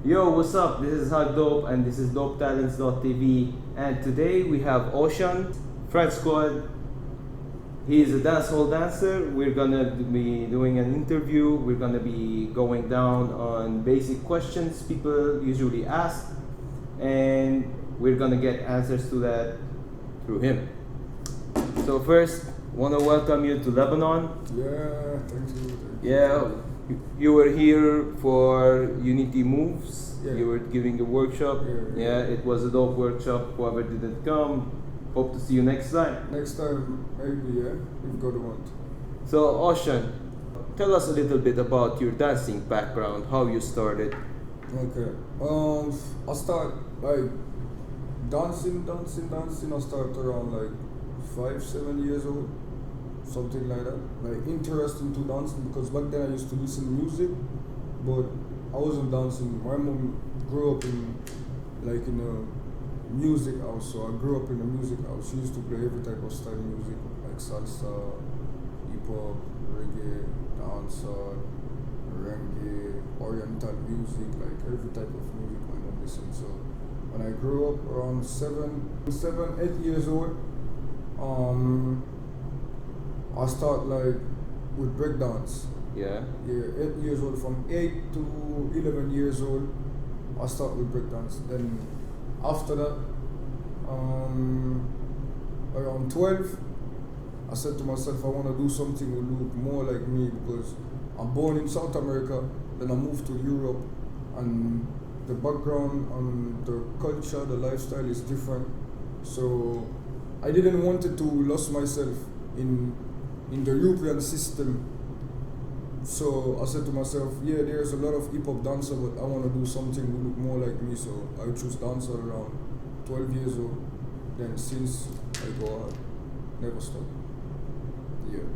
Yo, what's up? This is Hug Dope and this is DopeTalents.tv, and today we have Oshean French Squad. He is a dancehall dancer. We're gonna be doing an interview. We're gonna be going down on basic questions people usually ask, and we're gonna get answers to that through him. So first, wanna welcome you to Lebanon. Yeah, thank you. Yeah, you were here for Unity Moves. Yeah. You were giving a workshop. Yeah. It was a dope workshop. Whoever didn't come, hope to see you next time. Next time, maybe, yeah, if God wants. So, Oshean, tell us a little bit about your dancing background, how you started. Okay. I start like dancing. I start around like 5-7 years old, something like that. Like interested to dancing because back then I used to listen to music, but I wasn't dancing. My mom grew up in a music house, so I grew up in a music house. She used to play every type of style music, like salsa, hip hop, reggae, dancehall, merengue, oriental music, like every type of music my mom listened. So when I grew up around 8 years old, I start like with breakdance. Yeah. Yeah, 8 years old. From 8 to 11 years old, I start with breakdance. Then after that, around 12, I said to myself, I want to do something that look more like me because I'm born in South America, then I moved to Europe, and the background and the culture, the lifestyle is different. So I didn't want to lose myself in the European system. So I said to myself, yeah, there's a lot of hip hop dancer, but I want to do something that look more like me. So I choose dancer around 12 years old. Then since I go out, never stop. Yeah.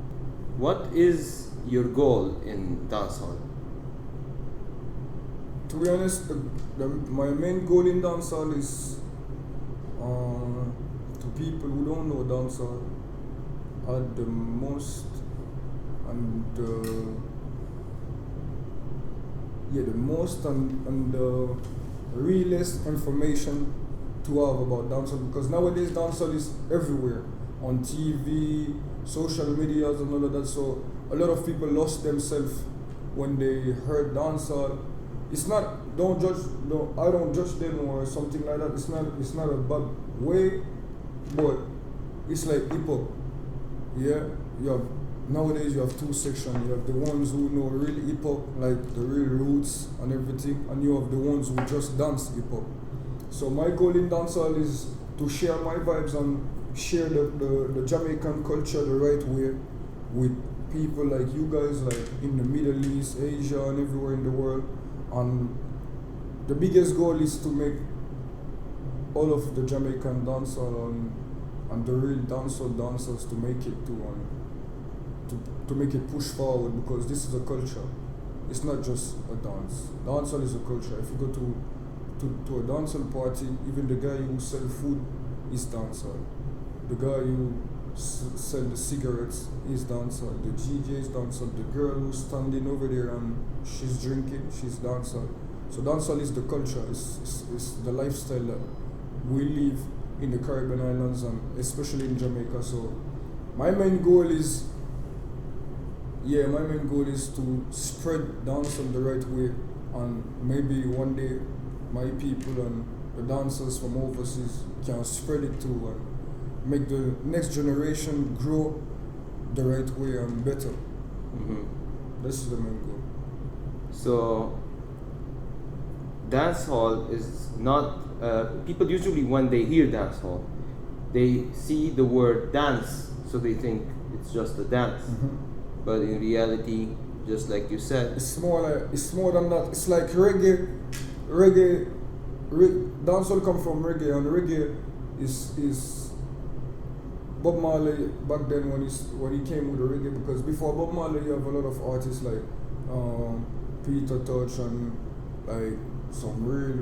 What is your goal in dancehall? To be honest, my main goal in dancehall is to people who don't know dancehall at the most and the realest information to have about dancehall, because nowadays dancehall is everywhere on TV, social medias and all of that. So a lot of people lost themselves when they heard dancehall. It's not, I don't judge them or something like that. It's not a bad way, but it's like hip hop. Yeah, nowadays you have two sections. You have the ones who know real hip hop, like the real roots and everything, and you have the ones who just dance hip hop. So my goal in dancehall is to share my vibes and share the Jamaican culture the right way with people like you guys, like in the Middle East, Asia, and everywhere in the world. And the biggest goal is to make all of the Jamaican dancehall and the real dancehall dancers to make it to make it push forward, because this is a culture. It's not just a dance. Dancehall is a culture. If you go to a dancehall party, even the guy who sell food is dancehall. The guy who sell the cigarettes is dancehall. The DJ is dancehall. The girl who's standing over there and she's drinking, she's dancehall. So dancehall is the culture. It's the lifestyle that we live in the Caribbean islands and especially in Jamaica. So my main goal is to spread dancehall the right way, and maybe one day my people and the dancers from overseas can spread it too and make the next generation grow the right way and better. Mm-hmm. This is the main goal. So, dancehall is not. People usually, when they hear dancehall, they see the word dance, so they think it's just a dance. Mm-hmm. But in reality, just like you said, it's more than that. It's like reggae. Dancehall come from reggae, and reggae is Bob Marley back then when he came with the reggae, because before Bob Marley you have a lot of artists like Peter Touch and like some real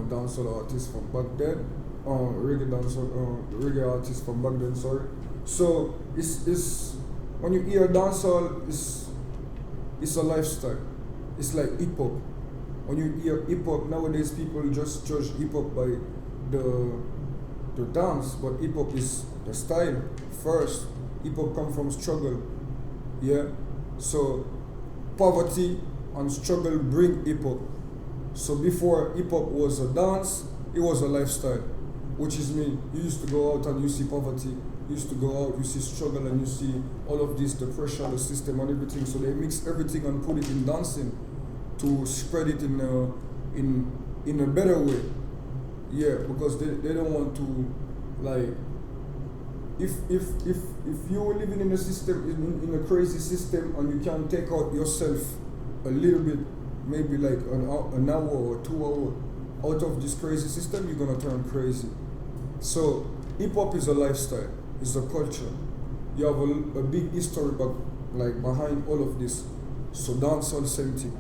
dancehall artists from back then, reggae artists from back then. Sorry. So it's when you hear dancehall, it's a lifestyle. It's like hip hop. when you hear hip hop nowadays, people just judge hip hop by the dance, but hip hop is the style first. Hip hop come from struggle, yeah. So poverty and struggle bring hip hop. So before hip hop was a dance, it was a lifestyle, which is me. You used to go out and you see poverty. You used to go out, you see struggle, and you see all of this, the pressure, the system, and everything. So they mix everything and put it in dancing to spread it in a better way. Yeah, because they don't want to, like, if you were living in a system, in a crazy system, and you can take out yourself a little bit, maybe like an hour or 2 hours out of this crazy system, you're gonna turn crazy. So hip hop is a lifestyle, it's a culture. You have a big history behind all of this. So dancehall, same thing.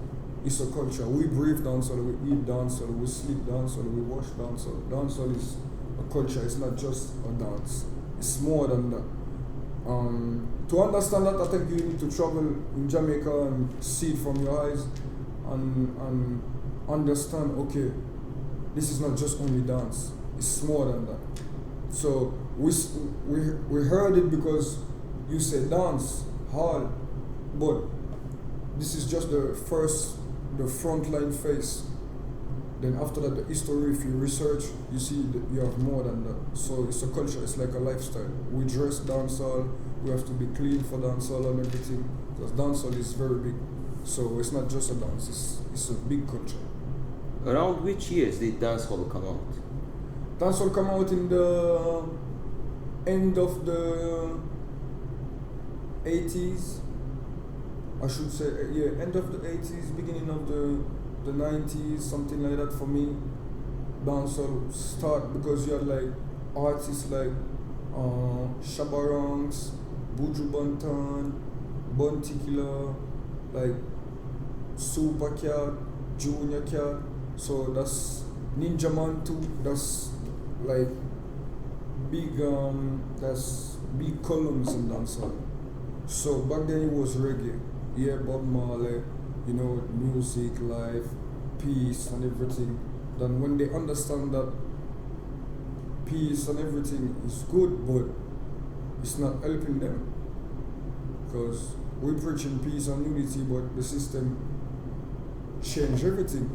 It's a culture. We breathe dancehall, we eat dancehall, we sleep dancehall, we wash dancehall. Dancehall is a culture. It's not just a dance. It's more than that. To understand that, I think you need to travel in Jamaica and see it from your eyes, and understand. Okay, this is not just only dance. It's more than that. So we heard it because you said dance hall, but this is just the frontline face. Then after that, the history, if you research, you see that you have more than that. So it's a culture, it's like a lifestyle. We dress dancehall, we have to be clean for dancehall and everything, because dancehall is very big. So it's not just a dance, it's a big culture. Around which years did dancehall come out? Dancehall come out in the end of the 80s. I should say, yeah, end of the 80s, beginning of the 90s, something like that for me. Dancehall start because you had like artists like Shabarangs, Buju Banton, Bunty Killer, like Super Cat, Junior Cat. So that's Ninja Man too. That's like that's big columns in dancehall. So back then it was reggae. Yeah, Bob Marley, you know, music, life, peace and everything. Then when they understand that peace and everything is good, but it's not helping them. Because we preaching peace and unity, but the system changed everything.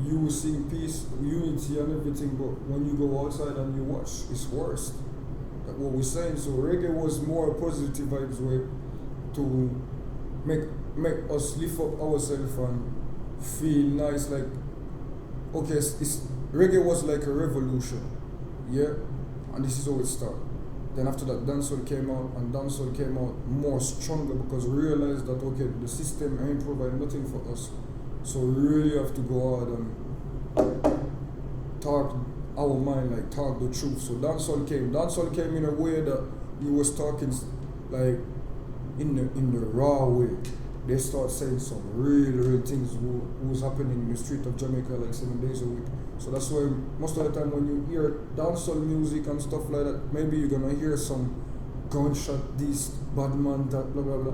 You sing peace, unity and everything, but when you go outside and you watch, it's worse. That's what we're saying. So reggae was more a positive vibes way to make us lift up ourselves and feel nice, like, okay, reggae was like a revolution, yeah, and this is how it started. Then after that, dancehall came out, and dancehall came out more stronger because we realized that, okay, the system ain't providing nothing for us, so we really have to go out and talk our mind, like talk the truth. So dancehall came in a way that we was talking like in the raw way. They start saying some real things who was happening in the street of Jamaica like 7 days a week. So that's why most of the time when you hear dancehall music and stuff like that, maybe you're gonna hear some gunshot, this, bad man, that, blah blah blah.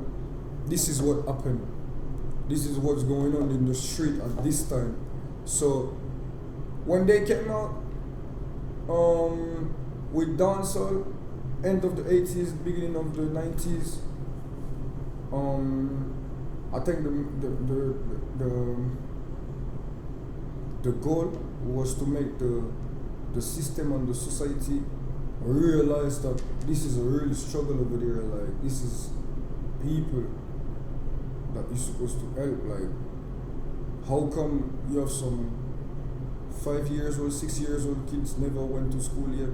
This is what happened. This is what's going on in the street at this time. So when they came out with dancehall, end of the 80s, beginning of the 90s, I think the goal was to make the system and the society realize that this is a real struggle over there. Like, this is people that you're supposed to help. Like, how come you have some 5 years old, 6 years old kids never went to school yet,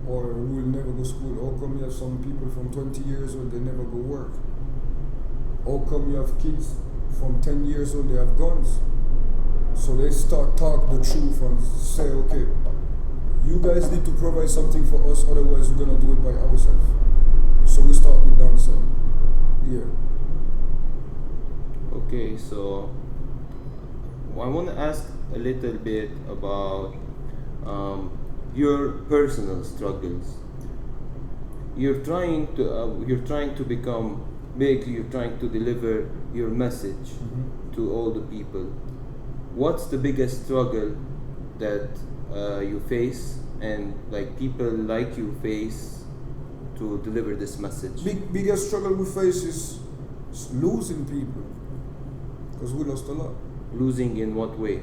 or will never go to school? How come you have some people from 20 years old, they never go work? How come you have kids from 10 years old, they have guns? So they start talk the truth and say, okay, you guys need to provide something for us, otherwise we're gonna do it by ourselves. So we start with dancehall. Yeah. Okay, so I want to ask a little bit about your personal struggles. You're trying to become big. You're trying to deliver your message to all the people. what's the biggest struggle that you face, and like people like you face to deliver this message? Biggest struggle we face is losing people, because we lost a lot. Losing in what way?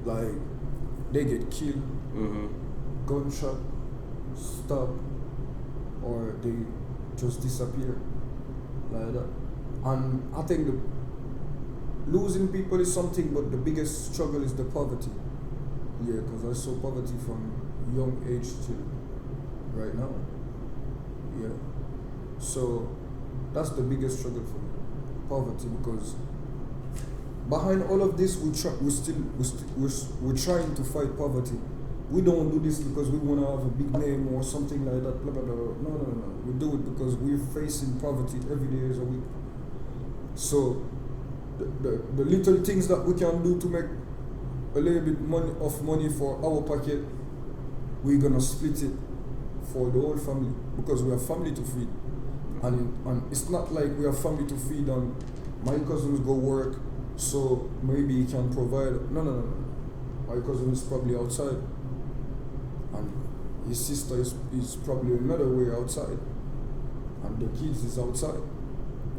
Like they get killed, gunshot, stabbed, or they just disappear like that. And I think losing people is something, but the biggest struggle is the poverty. Yeah, because I saw poverty from young age till right now. Yeah, so that's the biggest struggle for me, poverty. Because behind all of this, we're trying to fight poverty. We don't do this because we want to have a big name or something like that. Blah blah blah. No. We do it because we're facing poverty every day as a week. So the little things that we can do to make a little bit of money for our pocket, we're gonna split it for the whole family, because we have family to feed. And it's not like we have family to feed and my cousins go work, so maybe he can provide. No. My cousin is probably outside, and his sister is probably another way outside, and the kids is outside.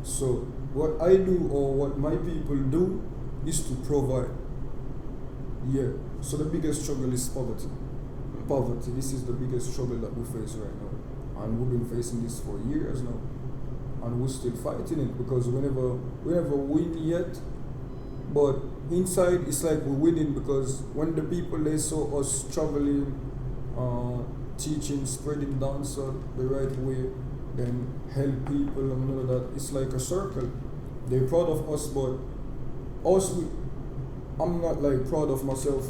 So what I do, or what my people do, is to provide. Yeah. So the biggest struggle is poverty. Poverty. This is the biggest struggle that we face right now, and we've been facing this for years now, and we're still fighting it, because we never win yet. But inside, it's like we're winning, because when the people, they saw us traveling, teaching, spreading dancehall the right way, then help people and all of that, it's like a circle. They're proud of us, but I'm not like proud of myself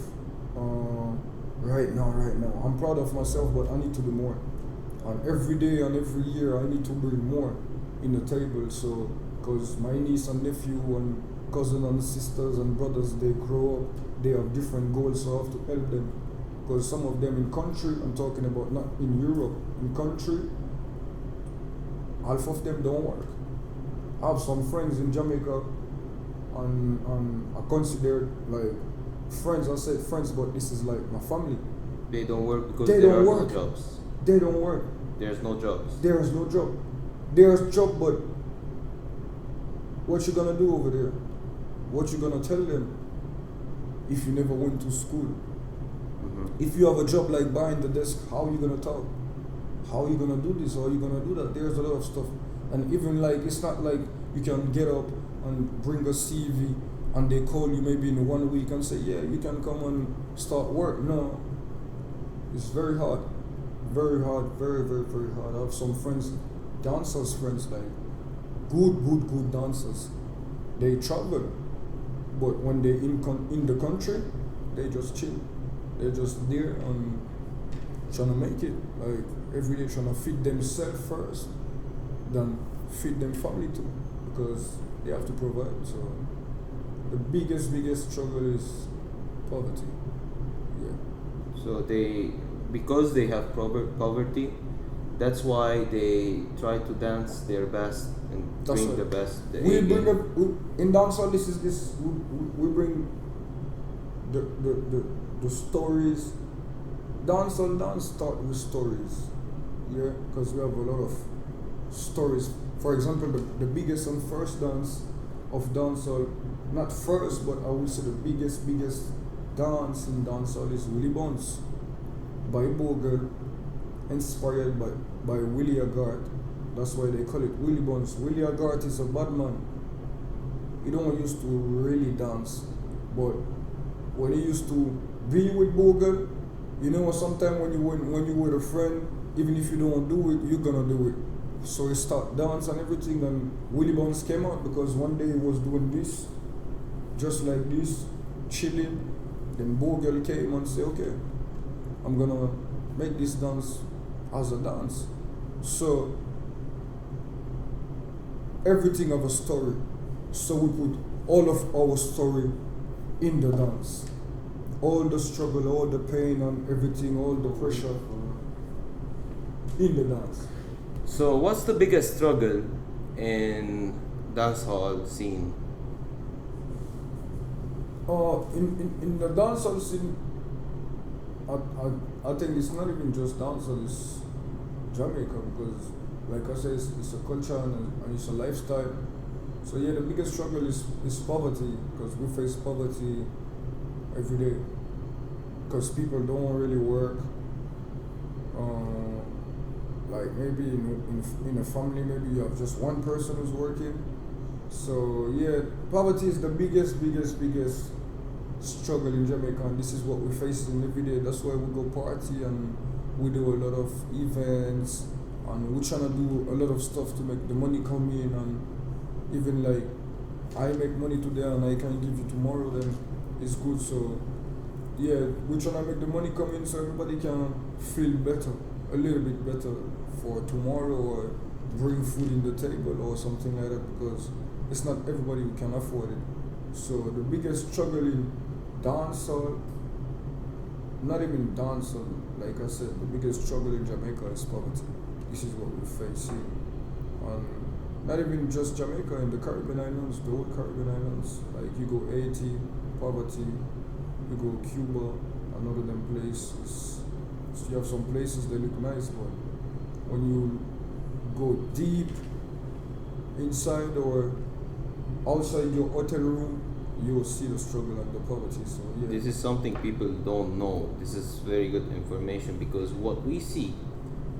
right now. I'm proud of myself, but I need to do more. And every day and every year, I need to bring more in the table. So, because my niece and nephew and cousins and sisters and brothers, they grow up, they have different goals, so I have to help them. Because some of them in country, I'm talking about not in Europe, in country, half of them don't work. I have some friends in Jamaica, and I consider like friends. I said friends, but this is like my family. They don't work because They there don't are work. no jobs. They don't work. There's no jobs. There is no job. There's job, but what you gonna do over there? What you gonna tell them if you never went to school? If you have a job like behind the desk, how are you gonna talk? How are you gonna do this? How are you gonna do that? There's a lot of stuff. And even like, it's not like you can get up and bring a CV and they call you maybe in 1 week and say, yeah, you can come and start work. No, it's very hard. Very hard, very hard. I have some friends, dancers friends, like good dancers. They travel, but when they're in the country, they just chill. They're just there and trying to make it. Like every day trying to feed themselves first, then feed them family too, because they have to provide. So the biggest struggle is poverty. Yeah. So because they have poverty, that's why they try to dance their best and That's bring right. the best. In dancehall, we bring the stories. Dancehall dance start with stories, yeah, because we have a lot of stories. For example, the biggest and first dance of dancehall, not first, but I would say the biggest dance in dancehall is Willie Bounce by Bogle, inspired by Willie Agard. That's why they call it Willie Bounce. Willie Agard is a bad man. He don't used to really dance, but when he used to be with Bogle, you know, sometimes when you with a friend, even if you don't do it, you're gonna do it. So he start dance and everything, and Willie Bounce came out because one day he was doing this, just like this, chilling. Then Bogle came and said, okay, I'm gonna make this dance as a dance. So everything of a story. So we put all of our story in the dance. All the struggle, all the pain and everything, all the pressure in the dance. So what's the biggest struggle in dancehall scene? In the dancehall scene, I think it's not even just dancehall, it's Jamaica, because like I said, it's a culture and it's a lifestyle. So yeah, the biggest struggle is poverty, because we face poverty every day, because people don't really work. Like maybe in a family, maybe you have just one person who's working. So yeah, poverty is the biggest struggle in Jamaica, and this is what we face every day. That's why we go party and we do a lot of events, and we're trying to do a lot of stuff to make the money come in. And even like I make money today and I can give you tomorrow, then it's good. So yeah, we're trying to make the money come in so everybody can feel better, a little bit better for tomorrow, or bring food in the table or something like that, because it's not everybody who can afford it. So the biggest struggle in dancehall, not even dancehall, like I said, the biggest struggle in Jamaica is poverty. This is what we face here. And not even just Jamaica, in the Caribbean islands, the whole Caribbean islands, like you go Haiti, poverty, you go Cuba, another them places. So you have some places they look nice, but when you go deep inside or outside your hotel room, you will see the struggle and the poverty. So yeah. This is something people don't know. This is very good information, because what we see,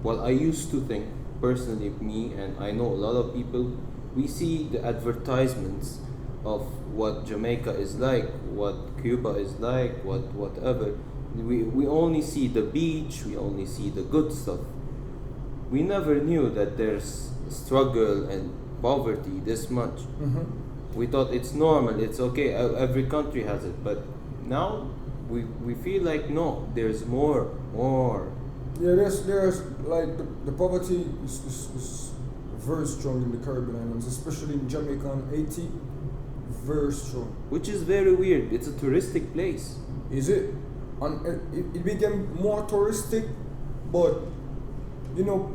what I used to think personally, me and I know a lot of people, we see the advertisements of what Jamaica is like, what Cuba is like, whatever. We only see the beach, we only see the good stuff. We never knew that there's struggle and poverty this much. We thought it's normal, it's okay, every country has it, but now we feel like no, there's more. Yeah, there's like the poverty is very strong in the Caribbean islands, especially in Jamaica and Haiti, very strong. Which is very weird, it's a touristic place. Is it? And it became more touristic, but you know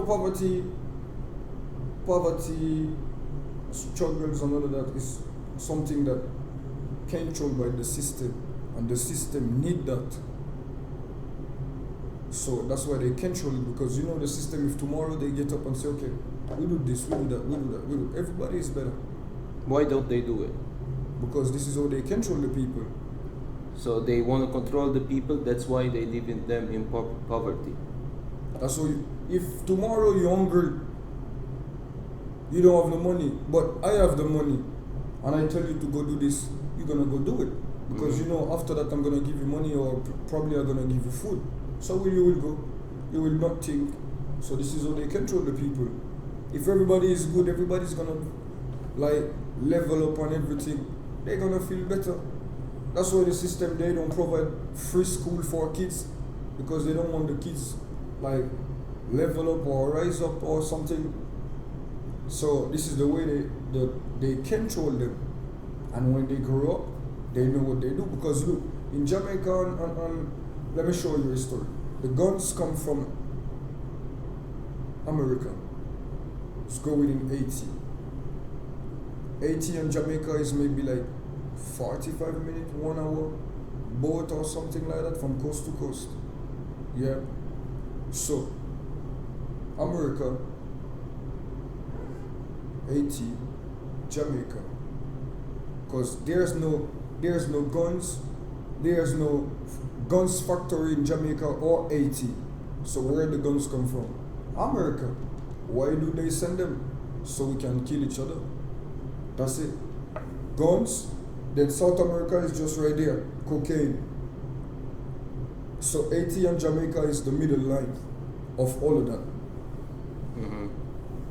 poverty struggles and all of that is something that controlled by the system, and the system need that. So that's why they control it, because you know the system, if tomorrow they get up and say, okay, we do this, we do that, we do that, we do, everybody is better. Why don't they do it? Because this is how they control the people. So they want to control the people, that's why they live in them in poverty. That's why if tomorrow you're hungry, you don't have the money, but I have the money, and I tell you to go do this, you're gonna go do it, because you know after that I'm gonna give you money, or probably I'm gonna give you food. So you will go, you will not think. So this is how they control the people. If everybody is good, everybody's gonna like level up on everything, they're gonna feel better. That's why the system, they don't provide free school for kids, because they don't want the kids like level up or rise up or something. So this is the way they control them, and when they grow up, they know what they do. Because look, in Jamaica, and let me show you a story. The guns come from America. It's going in 80. 80 and Jamaica is maybe like 45 minutes, 1 hour boat or something like that from coast to coast. Yeah. So America, 80, Jamaica. Because there's no guns, there's no guns factory in Jamaica or Haiti. So where the guns come from? America. Why do they send them? So we can kill each other. That's it. Guns. Then South America is just right there. Cocaine. So Haiti and Jamaica is the middle line of all of that.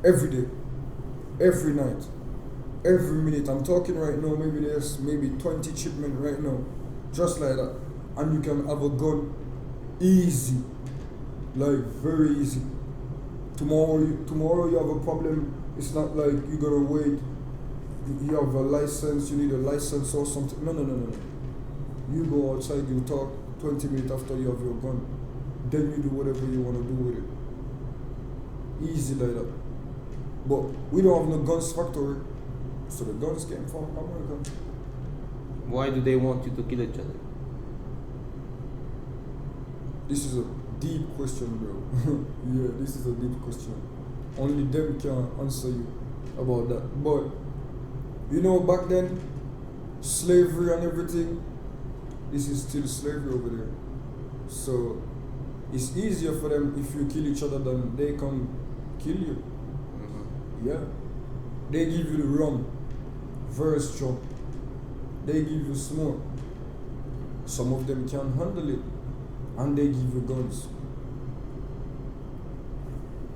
Every day, every night, every minute. I'm talking right now, maybe there's maybe 20 shipment right now. Just like that. And you can have a gun easy. Like very easy. Tomorrow you have a problem. It's not like you're gonna wait. You have a license, you need a license or something. No. You go outside, you talk 20 minutes after you have your gun. Then you do whatever you want to do with it. Easy like that. But we don't have no guns factory. So the guns came from America. Why do they want you to kill each other? This is a deep question, bro. Yeah, this is a deep question. Only them can answer you about that. But you know, back then, slavery and everything, this is still slavery over there. So it's easier for them if you kill each other than they come kill you. Mm-hmm. Yeah. They give you the rum, very strong. They give you smoke. Some of them can handle it, and they give you guns.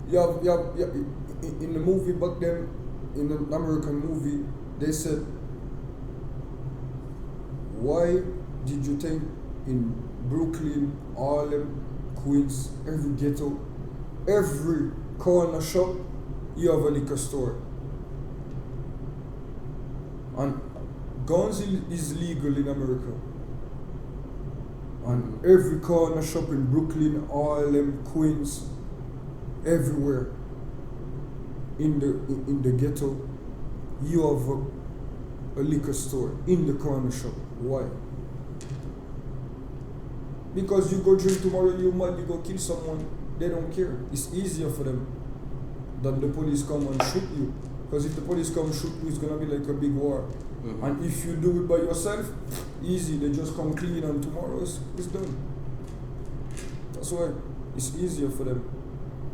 In the movie back then, in an American movie, they said, why did you think in Brooklyn, Harlem, Queens, every ghetto, every corner shop, you have a liquor store? And guns is legal in America. And every corner shop in Brooklyn, Harlem, Queens, everywhere in the ghetto, you have a liquor store in the corner shop. Why? Because you go drink tomorrow, you might go kill someone. They don't care. It's easier for them than the police come and shoot you. Because if the police come shoot you, it's gonna be like a big war. Mm-hmm. And if you do it by yourself, easy. They just come clean and tomorrow it's done. That's why it's easier for them.